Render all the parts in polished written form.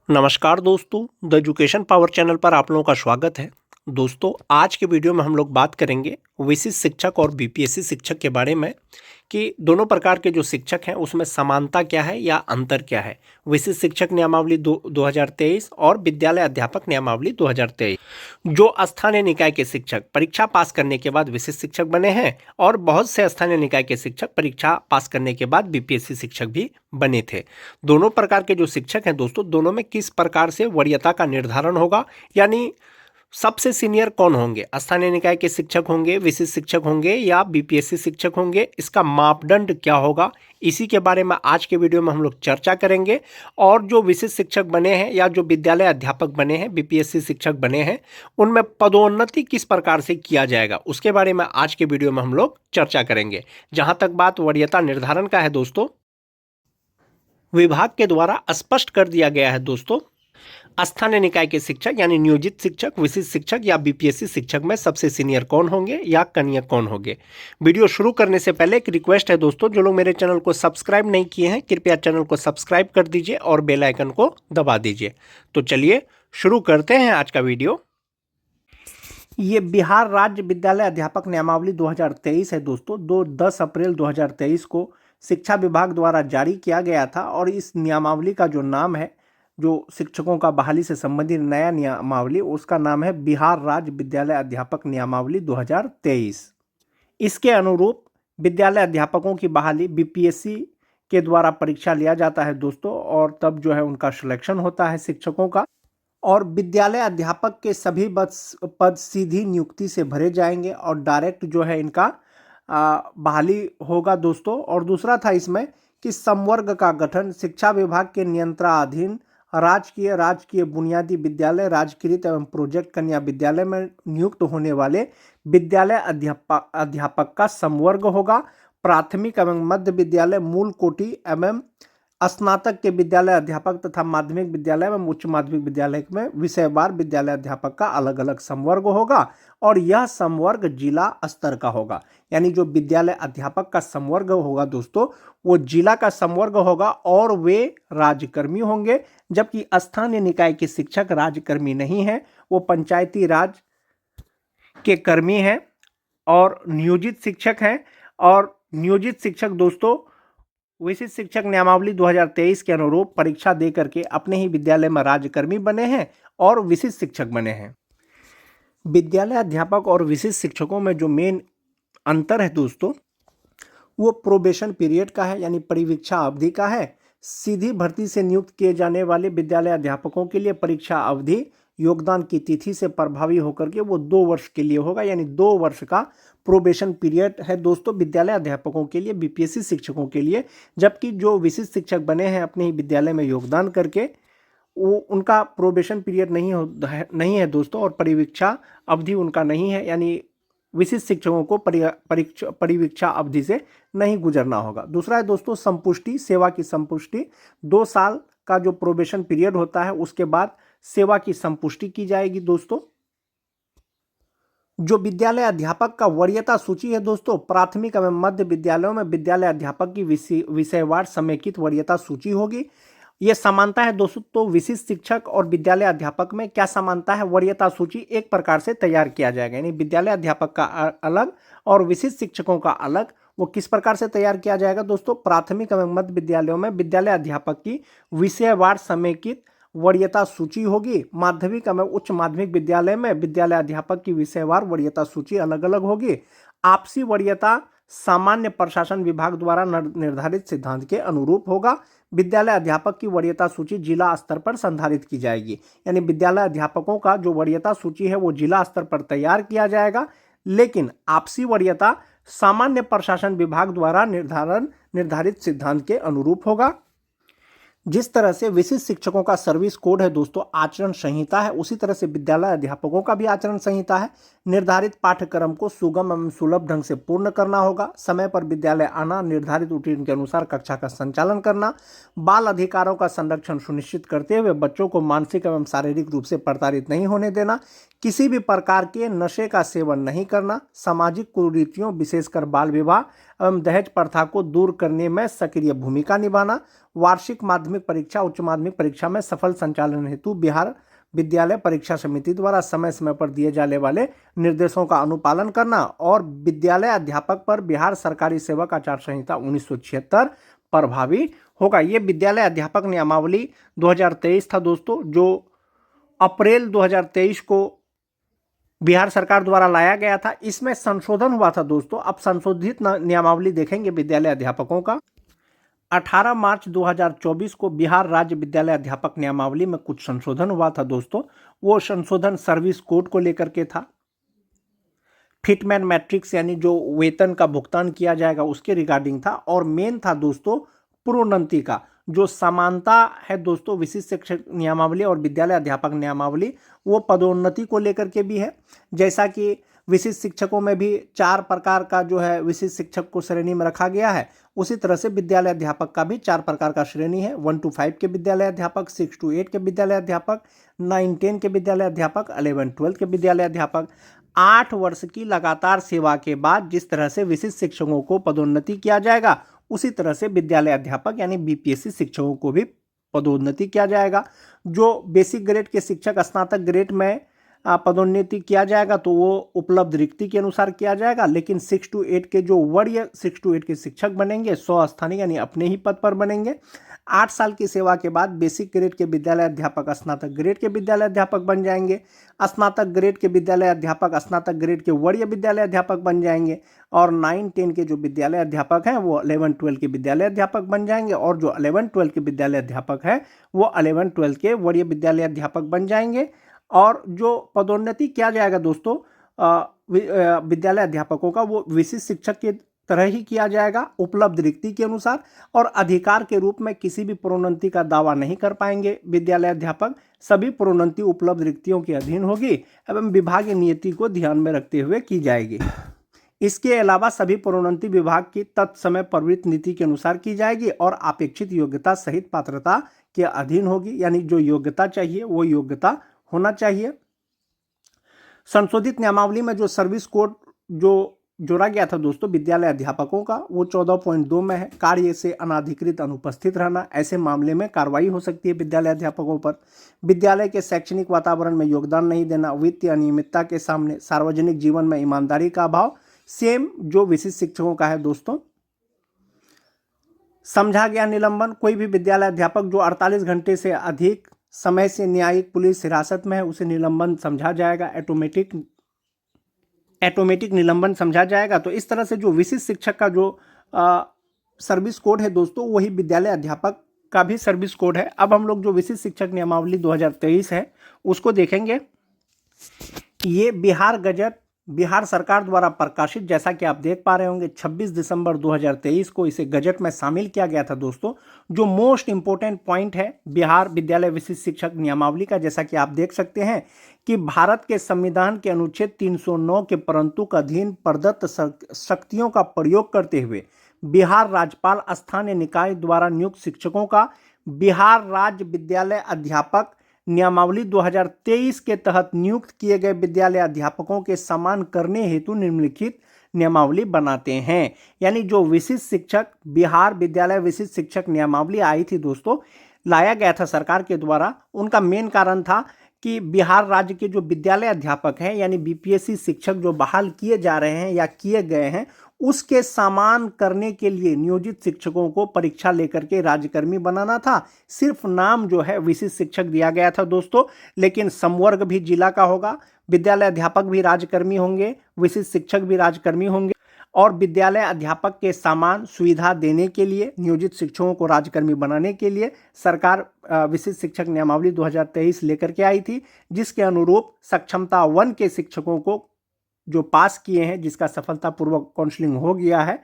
नमस्कार दोस्तों, the education power channel पर आप लोगों का स्वागत है। दोस्तों, आज के वीडियो में हम लोग बात करेंगे विशिष्ट शिक्षक और बीपीएससी शिक्षक के बारे में कि दोनों प्रकार के जो शिक्षक हैं उसमें समानता क्या है या अंतर क्या है। विशिष्ट शिक्षक नियमावली 2023 और विद्यालय अध्यापक नियमावली 2023। जो स्थानीय निकाय के शिक्षक परीक्षा पास करने के बाद विशिष्ट शिक्षक बने हैं और बहुत से स्थानीय निकाय के शिक्षक परीक्षा पास करने के बाद बीपीएससी शिक्षक भी बने थे। दोनों प्रकार के जो शिक्षक हैं दोस्तों, दोनों में किस प्रकार से वरीयता का निर्धारण होगा, यानी सबसे सीनियर कौन होंगे, स्थानीय निकाय के शिक्षक होंगे, विशिष्ट शिक्षक होंगे या बीपीएससी शिक्षक होंगे, इसका मापदंड क्या होगा, इसी के बारे में आज के वीडियो में हम लोग चर्चा करेंगे। और जो विशिष्ट शिक्षक बने हैं या जो विद्यालय अध्यापक बने हैं, बीपीएससी शिक्षक बने हैं, उनमें पदोन्नति किस प्रकार से किया जाएगा उसके बारे में आज के वीडियो में हम लोग चर्चा करेंगे। जहां तक बात वरीयता निर्धारण का है दोस्तों, विभाग के द्वारा स्पष्ट कर दिया गया है दोस्तों, स्थानीय निकाय के शिक्षक यानी नियोजित शिक्षक, विशिष्ट शिक्षक या बीपीएससी शिक्षक में सबसे सीनियर कौन होंगे या कनियक कौन होंगे। वीडियो शुरू करने से पहले एक रिक्वेस्ट है दोस्तों, जो लोग मेरे चैनल को सब्सक्राइब नहीं किए हैं कृपया चैनल को सब्सक्राइब कर दीजिए और बेल आइकन को दबा दीजिए। तो चलिए शुरू करते हैं आज का वीडियो। ये बिहार राज्य विद्यालय अध्यापक नियमावली 2023 है दोस्तों। 10 अप्रैल 2023 को शिक्षा विभाग द्वारा जारी किया गया था और इस नियमावली का जो नाम है, जो शिक्षकों का बहाली से संबंधित नया नियमावली, उसका नाम है बिहार राज्य विद्यालय अध्यापक नियमावली 2023। इसके अनुरूप विद्यालय अध्यापकों की बहाली बीपीएससी के द्वारा परीक्षा लिया जाता है दोस्तों, और तब जो है उनका सिलेक्शन होता है शिक्षकों का, और विद्यालय अध्यापक के सभी पद सीधी नियुक्ति से भरे जाएंगे और डायरेक्ट जो है इनका बहाली होगा दोस्तों। और दूसरा था इसमें कि संवर्ग का गठन शिक्षा विभाग के नियंत्रणाधीन राजकीय बुनियादी विद्यालय, राजकृत एवं प्रोजेक्ट कन्या विद्यालय में नियुक्त होने वाले विद्यालय अध्यापक का संवर्ग होगा। प्राथमिक एवं मध्य विद्यालय, मूल कोटि एवं स्नातक के विद्यालय अध्यापक तथा माध्यमिक विद्यालय एवं उच्च माध्यमिक विद्यालय में विषयवार विद्यालय अध्यापक का अलग अलग संवर्ग होगा और यह संवर्ग जिला स्तर का होगा। यानी जो विद्यालय अध्यापक का संवर्ग होगा दोस्तों, वो जिला का संवर्ग होगा और वे राज्यकर्मी होंगे, जबकि स्थानीय निकाय के शिक्षक राज्यकर्मी नहीं है, वो पंचायती राज के कर्मी हैं और नियोजित शिक्षक हैं। और नियोजित शिक्षक दोस्तों विशिष्ट शिक्षक नियमावली 2023 के अनुरूप परीक्षा दे करके अपने ही विद्यालय में राज्यकर्मी बने हैं और विशिष्ट शिक्षक बने हैं। विद्यालय अध्यापक और विशिष्ट शिक्षकों में जो मेन अंतर है दोस्तों, वो प्रोबेशन पीरियड का है, यानी परिवीक्षा अवधि का है। सीधी भर्ती से नियुक्त किए जाने वाले विद्यालय अध्यापकों के लिए परीक्षा अवधि योगदान की तिथि से प्रभावी होकर के वो 2 वर्ष के लिए होगा, यानी 2 वर्ष का प्रोबेशन पीरियड है दोस्तों विद्यालय अध्यापकों के लिए, बीपीएससी शिक्षकों के लिए। जबकि जो विशिष्ट शिक्षक बने हैं अपने ही विद्यालय में योगदान करके, वो उनका प्रोबेशन पीरियड नहीं है दोस्तों, और परिवीक्षा अवधि उनका नहीं है, यानी विशिष्ट शिक्षकों को परिवीक्षा अवधि से नहीं गुजरना होगा। दूसरा है दोस्तों संपुष्टि, सेवा की संपुष्टि। 2 साल का जो प्रोबेशन पीरियड होता है उसके बाद सेवा की संपुष्टि की जाएगी दोस्तों। जो विद्यालय अध्यापक का वरीयता सूची है दोस्तों, प्राथमिक एवं मध्य विद्यालयों में विद्यालय अध्यापक की विषयवार समेकित वरीयता सूची होगी। ये समानता है दोस्तों। तो विशिष्ट शिक्षक और विद्यालय अध्यापक में क्या समानता है, वरीयता सूची एक प्रकार से तैयार किया जाएगा, यानी विद्यालय अध्यापक का अलग और विशिष्ट शिक्षकों का अलग। वो किस प्रकार से तैयार किया जाएगा दोस्तों, प्राथमिक एवं मध्य विद्यालयों में विद्यालय अध्यापक की विषयवार समेकित वरीयता सूची होगी। माध्यमिक एवं उच्च माध्यमिक विद्यालय में विद्यालय अध्यापक की विषयवार वरीयता सूची अलग अलग होगी। आपसी वरीयता सामान्य प्रशासन विभाग द्वारा निर्धारित सिद्धांत के अनुरूप होगा। विद्यालय अध्यापक की वरीयता सूची जिला स्तर पर संधारित की जाएगी, यानी विद्यालय अध्यापकों का जो वरीयता सूची है वो जिला स्तर पर तैयार किया जाएगा, लेकिन आपसी वरीयता सामान्य प्रशासन विभाग द्वारा निर्धारित सिद्धांत के अनुरूप होगा। जिस तरह से विशिष्ट शिक्षकों का सर्विस कोड है दोस्तों, आचरण संहिता है, उसी तरह से विद्यालय अध्यापकों का भी आचरण संहिता है। निर्धारित पाठ्यक्रम को सुगम एवं सुलभ ढंग से पूर्ण करना होगा, समय पर विद्यालय आना, निर्धारित रूटीन के अनुसार कक्षा का संचालन करना, बाल अधिकारों का संरक्षण सुनिश्चित करते हुए बच्चों को मानसिक एवं शारीरिक रूप से प्रताड़ित नहीं होने देना, किसी भी प्रकार के नशे का सेवन नहीं करना, सामाजिक कुरीतियों विशेषकर बाल विवाह एवं दहेज प्रथा को दूर करने में सक्रिय भूमिका निभाना, वार्षिक माध्यमिक परीक्षा उच्च माध्यमिक परीक्षा में सफल संचालन हेतु बिहार विद्यालय परीक्षा समिति द्वारा समय समय पर दिए जाने वाले निर्देशों का अनुपालन करना और विद्यालय अध्यापक पर बिहार सरकारी सेवक आचार संहिता 1976 प्रभावी होगा। ये विद्यालय अध्यापक नियमावली 2023 था दोस्तों, जो अप्रैल 2023 को बिहार सरकार द्वारा लाया गया था। इसमें संशोधन हुआ था दोस्तों। अब संशोधित नियमावली देखेंगे विद्यालय अध्यापकों का। 18 मार्च 2024 को बिहार राज्य विद्यालय अध्यापक नियमावली में कुछ संशोधन हुआ था दोस्तों। वो संशोधन सर्विस कोड को लेकर के था, फिटमैन मैट्रिक्स यानी जो वेतन का भुगतान किया जाएगा उसके रिगार्डिंग था, और मेन था दोस्तों प्रोन्नति का। जो समानता है दोस्तों विशिष्ट शिक्षक नियमावली और विद्यालय अध्यापक नियमावली, वो पदोन्नति को लेकर के भी है। जैसा कि विशिष्ट शिक्षकों में भी 4 प्रकार का जो है विशिष्ट शिक्षक को श्रेणी में रखा गया है, उसी तरह से विद्यालय अध्यापक का भी 4 प्रकार का श्रेणी है। 1 to 5 के विद्यालय अध्यापक, 6 to 8 के विद्यालय अध्यापक, 9-10 के विद्यालय अध्यापक, 11-12 के विद्यालय अध्यापक। 8 वर्ष की लगातार सेवा के बाद जिस तरह से विशिष्ट शिक्षकों को पदोन्नति किया जाएगा, उसी तरह से विद्यालय अध्यापक यानी बीपीएससी शिक्षकों को भी पदोन्नति किया जाएगा। जो बेसिक ग्रेड के शिक्षक स्नातक ग्रेड में पदोन्नति किया जाएगा तो वो उपलब्ध रिक्ति के अनुसार किया जाएगा, लेकिन 6 to 8 के जो वरीय 6 to 8 के शिक्षक बनेंगे स्वस्थानिक यानी अपने ही पद पर बनेंगे। 8 साल की सेवा के बाद बेसिक ग्रेड के विद्यालय अध्यापक स्नातक ग्रेड के विद्यालय अध्यापक बन जाएंगे, स्नातक ग्रेड के विद्यालय अध्यापक स्नातक ग्रेड के वरीय विद्यालय अध्यापक बन जाएंगे, और 9-10 के जो विद्यालय अध्यापक हैं वो 11-12 के विद्यालय अध्यापक बन जाएंगे, और जो 11-12 के विद्यालय अध्यापक हैं वो 11-12 के वरीय विद्यालय अध्यापक बन जाएंगे। और जो पदोन्नति किया जाएगा दोस्तों विद्यालय अध्यापकों का, वो विशिष्ट शिक्षक के तरह ही किया जाएगा उपलब्ध रिक्ति के अनुसार, और अधिकार के रूप में किसी भी प्रोन्नति का दावा नहीं कर पाएंगे विद्यालय अध्यापक। सभी प्रोन्नति उपलब्ध रिक्तियों के अधीन होगी एवं विभागीय नीति को ध्यान में रखते हुए की जाएगी। इसके अलावा सभी प्रोन्नति विभाग की तत्समय प्रवृत्त नीति के अनुसार की जाएगी और अपेक्षित योग्यता सहित पात्रता के अधीन होगी, यानी जो योग्यता चाहिए वो योग्यता होना चाहिए। संशोधित नियमावली में जो सर्विस कोड जो जोड़ा गया था दोस्तों विद्यालय अध्यापकों का, वो 14.2 में है। कार्य से अनाधिकृत अनुपस्थित रहना, ऐसे मामले में कार्रवाई हो सकती है विद्यालय अध्यापकों पर। विद्यालय के शैक्षणिक वातावरण में योगदान नहीं देना, वित्तीय अनियमितता के सामने, सार्वजनिक जीवन में ईमानदारी का अभाव, सेम जो विशिष्ट शिक्षकों का है दोस्तों। समझा गया निलंबन, कोई भी विद्यालय अध्यापक जो 48 घंटे से अधिक समय से न्यायिक पुलिस हिरासत में है उसे निलंबन समझा जाएगा, ऑटोमेटिक निलंबन समझा जाएगा। तो इस तरह से जो विशिष्ट शिक्षक का जो सर्विस कोड है दोस्तों, वही विद्यालय अध्यापक का भी सर्विस कोड है। अब हम लोग जो विशिष्ट शिक्षक नियमावली 2023 है उसको देखेंगे। ये बिहार गजट बिहार सरकार द्वारा प्रकाशित, जैसा कि आप देख पा रहे होंगे 26 दिसंबर 2023 को इसे गजट में शामिल किया गया था दोस्तों। जो मोस्ट इंपोर्टेंट पॉइंट है बिहार विद्यालय विशिष्ट शिक्षक नियमावली का, जैसा कि आप देख सकते हैं कि भारत के संविधान के अनुच्छेद 309 के परंतु अधीन प्रदत्त शक्तियों का प्रयोग करते हुए बिहार राज्यपाल स्थानीय निकाय द्वारा नियुक्त शिक्षकों का बिहार राज्य विद्यालय अध्यापक नियमावली 2023 के तहत नियुक्त किए गए विद्यालय अध्यापकों के समान करने हेतु निम्नलिखित नियमावली बनाते हैं। यानी जो विशिष्ट शिक्षक बिहार विद्यालय विशिष्ट शिक्षक नियमावली आई थी दोस्तों, लाया गया था सरकार के द्वारा, उनका मेन कारण था कि बिहार राज्य के जो विद्यालय अध्यापक हैं यानी बीपीएससी शिक्षक जो बहाल किए जा रहे हैं या किए गए हैं, उसके समान करने के लिए नियोजित शिक्षकों को परीक्षा लेकर के राज्यकर्मी बनाना था। सिर्फ नाम जो है विशिष्ट शिक्षक दिया गया था दोस्तों, लेकिन संवर्ग भी जिला का होगा, विद्यालय अध्यापक भी राज्यकर्मी होंगे, विशिष्ट शिक्षक भी राज्यकर्मी होंगे, और विद्यालय अध्यापक के समान सुविधा देने के लिए नियोजित शिक्षकों को राज्यकर्मी बनाने के लिए सरकार विशिष्ट शिक्षक नियमावली 2023 लेकर के आई थी, जिसके अनुरूप सक्षमता 1 के शिक्षकों को जो पास किए हैं, जिसका सफलतापूर्वक काउंसलिंग हो गया है,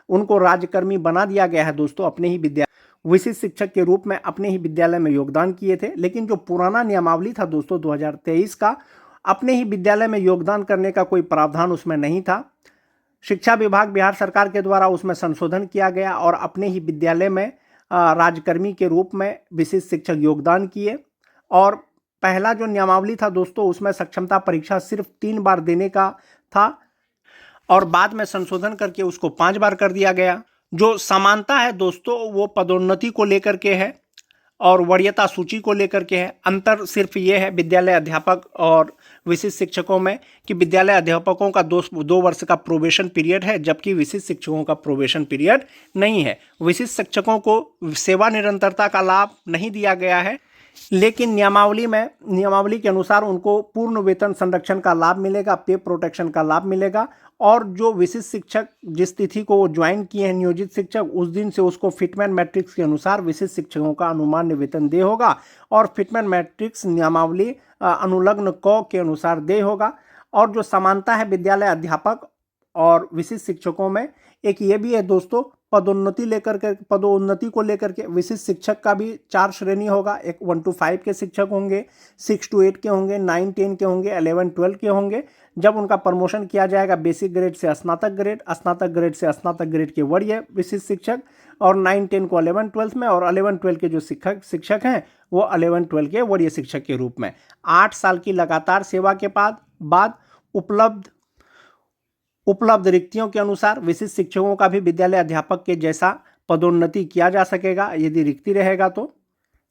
उनको राज्यकर्मी बना दिया गया है दोस्तों। अपने ही विद्यालय विशिष्ट शिक्षक के रूप में अपने ही विद्यालय में योगदान किए थे। लेकिन जो पुराना नियमावली था दोस्तों 2023 का, अपने ही विद्यालय में योगदान करने का कोई प्रावधान उसमें नहीं था। शिक्षा विभाग बिहार सरकार के द्वारा उसमें संशोधन किया गया और अपने ही विद्यालय में राज्यकर्मी के रूप में विशिष्ट शिक्षक योगदान किए, और पहला जो नियमावली था दोस्तों, उसमें सक्षमता परीक्षा सिर्फ 3 बार देने का था और बाद में संशोधन करके उसको 5 बार कर दिया गया। जो समानता है दोस्तों, वो पदोन्नति को लेकर के है और वरीयता सूची को लेकर के है। अंतर सिर्फ ये है विद्यालय अध्यापक और विशिष्ट शिक्षकों में कि विद्यालय अध्यापकों का 2 वर्ष का प्रोबेशन पीरियड है, जबकि विशिष्ट शिक्षकों का प्रोबेशन पीरियड नहीं है। विशिष्ट शिक्षकों को सेवा निरंतरता का लाभ नहीं दिया गया है, लेकिन नियमावली के अनुसार उनको पूर्ण वेतन संरक्षण का लाभ मिलेगा, पे प्रोटेक्शन का लाभ मिलेगा। और जो विशिष्ट शिक्षक जिस तिथि को वो ज्वाइन किए हैं नियोजित शिक्षक, उस दिन से उसको फिटमैन मैट्रिक्स के अनुसार विशिष्ट शिक्षकों का अनुमान्य वेतन दे होगा और फिटमैन मैट्रिक्स नियमावली अनुलग्न क के अनुसार दे होगा। और जो समानता है विद्यालय अध्यापक और विशिष्ट शिक्षकों में, एक ये भी है दोस्तों, पदोन्नति को लेकर के विशिष्ट शिक्षक का भी 4 श्रेणी होगा। एक 1 to 5 के शिक्षक होंगे, 6 to 8 के होंगे, 9 10 के होंगे, 11 12 के होंगे। जब उनका प्रमोशन किया जाएगा बेसिक ग्रेड से स्नातक ग्रेड, स्नातक ग्रेड से स्नातक ग्रेड के वरीय विशिष्ट शिक्षक, और 9 10 को 11 12 में, और 11 12 के जो शिक्षक हैं वो 11 12 के वरीय शिक्षक के रूप में 8 साल की लगातार सेवा के बाद उपलब्ध रिक्तियों के अनुसार विशिष्ट शिक्षकों का भी विद्यालय अध्यापक के जैसा पदोन्नति किया जा सकेगा यदि रिक्ति रहेगा तो।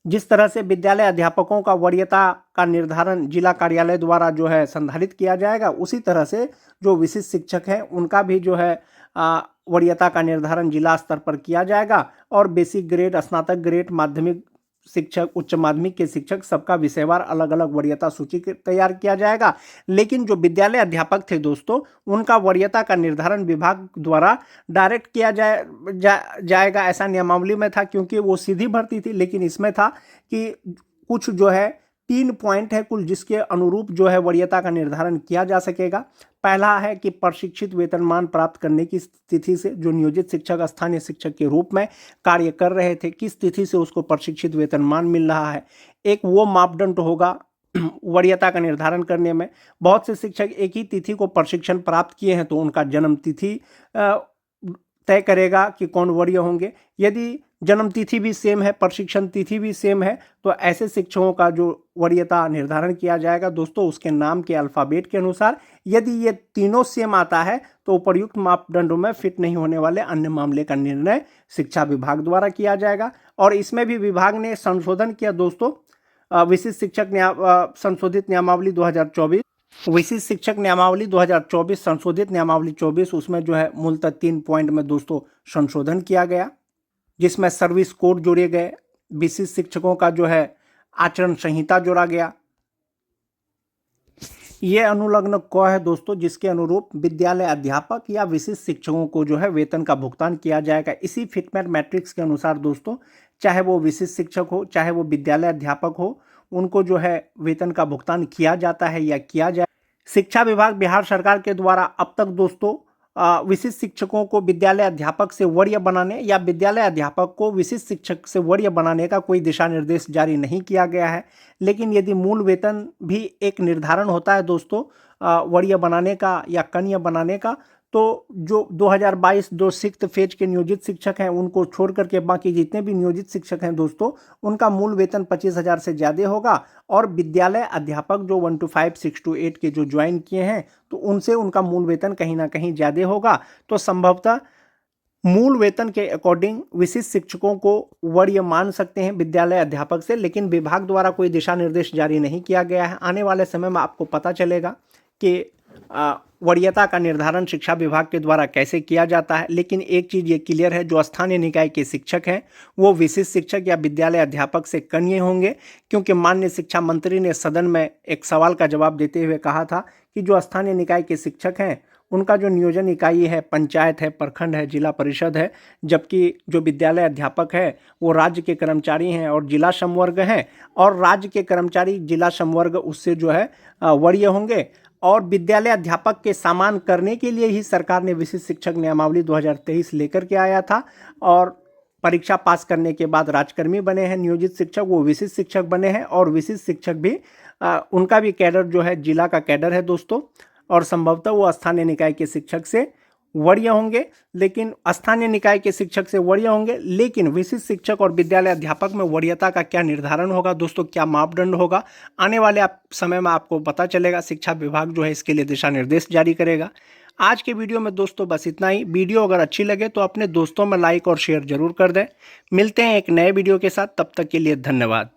जिस तरह से विद्यालय अध्यापकों का वरीयता का निर्धारण जिला कार्यालय द्वारा जो है संधारित किया जाएगा, उसी तरह से जो विशिष्ट शिक्षक हैं उनका भी जो है वरीयता का निर्धारण जिला स्तर पर किया जाएगा। और बेसिक ग्रेड, स्नातक ग्रेड, माध्यमिक शिक्षक, उच्च माध्यमिक के शिक्षक, सबका विषयवार अलग अलग वरीयता सूची तैयार किया जाएगा। लेकिन जो विद्यालय अध्यापक थे दोस्तों, उनका वरीयता का निर्धारण विभाग द्वारा डायरेक्ट किया जाएगा ऐसा नियमावली में था, क्योंकि वो सीधी भर्ती थी। लेकिन इसमें था कि कुछ जो है 3 पॉइंट है कुल, जिसके अनुरूप जो है वरीयता का निर्धारण किया जा सकेगा। पहला है कि प्रशिक्षित वेतनमान प्राप्त करने की तिथि से जो नियोजित शिक्षक स्थानीय शिक्षक के रूप में कार्य कर रहे थे, किस तिथि से उसको प्रशिक्षित वेतनमान मिल रहा है, एक वो मापदंड होगा वरीयता का निर्धारण करने में। बहुत से शिक्षक एक ही तिथि को प्रशिक्षण प्राप्त किए हैं तो उनका जन्म तिथि तय करेगा कि कौन वरीय होंगे। यदि जन्म तिथि भी सेम है, प्रशिक्षण तिथि भी सेम है, तो ऐसे शिक्षकों का जो वरीयता निर्धारण किया जाएगा दोस्तों, उसके नाम के अल्फ़ाबेट के अनुसार। यदि ये तीनों सेम आता है तो उपर्युक्त मापदंडों में फिट नहीं होने वाले अन्य मामले का निर्णय शिक्षा विभाग द्वारा किया जाएगा। और इसमें भी विभाग ने संशोधन किया दोस्तों, विशिष्ट शिक्षक संशोधित नियमावली 2024, विशिष्ट शिक्षक नियमावली 2024 संशोधित नियमावली 24, उसमें जो है मूलतः 3 पॉइंट में दोस्तों संशोधन किया गया, जिसमें सर्विस कोड जोड़े गए, विशिष्ट शिक्षकों का जो है आचरण संहिता जोड़ा गया। ये अनुलग्न क है दोस्तों, जिसके अनुरूप विद्यालय अध्यापक या विशिष्ट शिक्षकों को जो है वेतन का भुगतान किया जाएगा इसी फिटमेट मैट्रिक्स के अनुसार दोस्तों। चाहे वो विशिष्ट शिक्षक हो, चाहे वो विद्यालय अध्यापक हो, उनको जो है वेतन का भुगतान किया जाता है या किया जाए। शिक्षा विभाग बिहार सरकार के द्वारा अब तक दोस्तों विशिष्ट शिक्षकों को विद्यालय अध्यापक से वरीय बनाने या विद्यालय अध्यापक को विशिष्ट शिक्षक से वरीय बनाने का कोई दिशा निर्देश जारी नहीं किया गया है। लेकिन यदि मूल वेतन भी एक निर्धारण होता है दोस्तों वरीय बनाने का या कनीय बनाने का, तो जो 2022 जो 6th फेज के नियोजित शिक्षक हैं उनको छोड़ करके बाकी जितने भी नियोजित शिक्षक हैं दोस्तों, उनका मूल वेतन 25,000 से ज़्यादा होगा। और विद्यालय अध्यापक जो 1 to 5, 6 to 8 के जो ज्वाइन किए हैं तो उनसे उनका मूल वेतन कहीं ना कहीं ज़्यादा होगा। तो संभवतः मूल वेतन के अकॉर्डिंग विशिष्ट शिक्षकों को वरीय मान सकते हैं विद्यालय अध्यापक से, लेकिन विभाग द्वारा कोई दिशा निर्देश जारी नहीं किया गया है। आने वाले समय में आपको पता चलेगा कि वरीयता का निर्धारण शिक्षा विभाग के द्वारा कैसे किया जाता है। लेकिन एक चीज़ ये क्लियर है, जो स्थानीय निकाय के शिक्षक हैं वो विशिष्ट शिक्षक या विद्यालय अध्यापक से कनीय होंगे, क्योंकि माननीय शिक्षा मंत्री ने सदन में एक सवाल का जवाब देते हुए कहा था कि जो स्थानीय निकाय के शिक्षक हैं उनका जो नियोजन इकाई है पंचायत है, प्रखंड है, जिला परिषद है, जबकि जो विद्यालय अध्यापक है वो राज्य के कर्मचारी हैं और जिला समवर्ग हैं, और राज्य के कर्मचारी जिला समवर्ग उससे जो है वरीय होंगे। और विद्यालय अध्यापक के समान करने के लिए ही सरकार ने विशिष्ट शिक्षक नियमावली 2023 लेकर के आया था, और परीक्षा पास करने के बाद राजकर्मी बने हैं नियोजित शिक्षक, वो विशिष्ट शिक्षक बने हैं। और विशिष्ट शिक्षक भी उनका भी कैडर जो है जिला का कैडर है दोस्तों, और संभवतः वो स्थानीय निकाय के शिक्षक से वरीय होंगे, लेकिन स्थानीय निकाय के शिक्षक से वरीय होंगे। लेकिन विशिष्ट शिक्षक और विद्यालय अध्यापक में वरीयता का क्या निर्धारण होगा दोस्तों, क्या मापदंड होगा, आने वाले समय में आपको पता चलेगा। शिक्षा विभाग जो है इसके लिए दिशा निर्देश जारी करेगा। आज के वीडियो में दोस्तों बस इतना ही। वीडियो अगर अच्छी लगे तो अपने दोस्तों में लाइक और शेयर जरूर कर दें। मिलते हैं एक नए वीडियो के साथ, तब तक के लिए धन्यवाद।